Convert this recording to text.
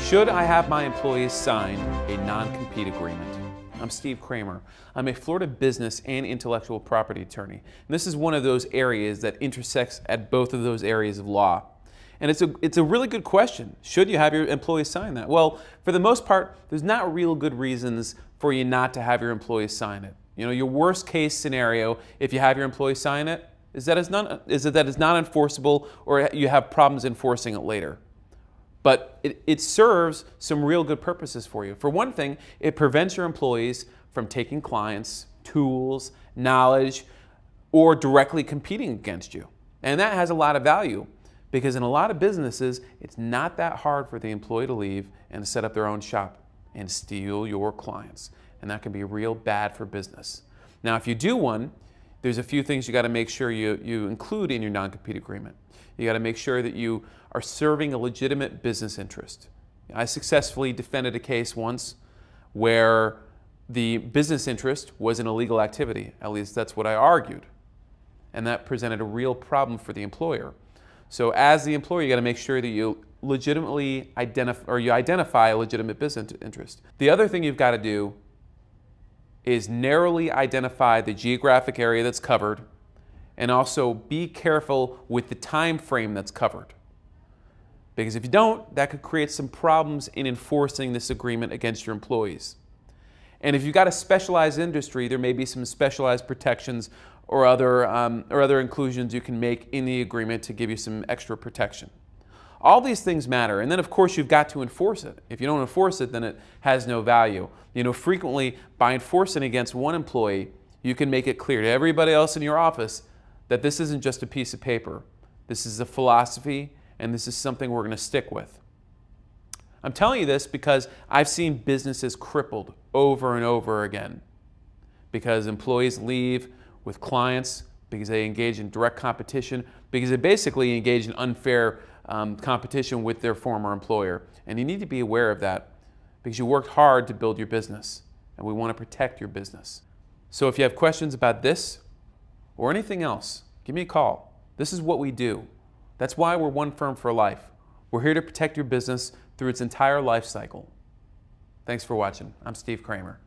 Should I have my employees sign a non-compete agreement? I'm Steve Kramer. I'm a Florida business and intellectual property attorney. And this is one of those areas that intersects at both of those areas of law. And it's a really good question. Should you have your employees sign that? Well, for the most part, there's not real good reasons for you not to have your employees sign it. You know, your worst case scenario, if you have your employees sign it, is that it's not enforceable or you have problems enforcing it later. But it serves some real good purposes for you. For one thing, it prevents your employees from taking clients, tools, knowledge, or directly competing against you. And that has a lot of value because in a lot of businesses, it's not that hard for the employee to leave and to set up their own shop and steal your clients. And that can be real bad for business. Now, if you do one, there's a few things you got to make sure you include in your non-compete agreement. You got to make sure that you are serving a legitimate business interest. I successfully defended a case once where the business interest was an illegal activity. At least that's what I argued. And that presented a real problem for the employer. So as the employer, you got to make sure that you legitimately identify a legitimate business interest. The other thing you've got to do is narrowly identify the geographic area that's covered and also be careful with the time frame that's covered. Because if you don't, that could create some problems in enforcing this agreement against your employees. And if you've got a specialized industry, there may be some specialized protections or other inclusions you can make in the agreement to give you some extra protection. All these things matter. And then of course you've got to enforce it. If you don't enforce it, then it has no value. You know, frequently by enforcing against one employee, you can make it clear to everybody else in your office that this isn't just a piece of paper. This is a philosophy and this is something we're going to stick with. I'm telling you this because I've seen businesses crippled over and over again because employees leave with clients because they engage in direct competition, because they basically engage in unfair competition with their former employer. And you need to be aware of that because you worked hard to build your business and we want to protect your business. So if you have questions about this or anything else, give me a call. This is what we do. That's why we're One Firm for Life. We're here to protect your business through its entire life cycle. Thanks for watching. I'm Steve Kramer.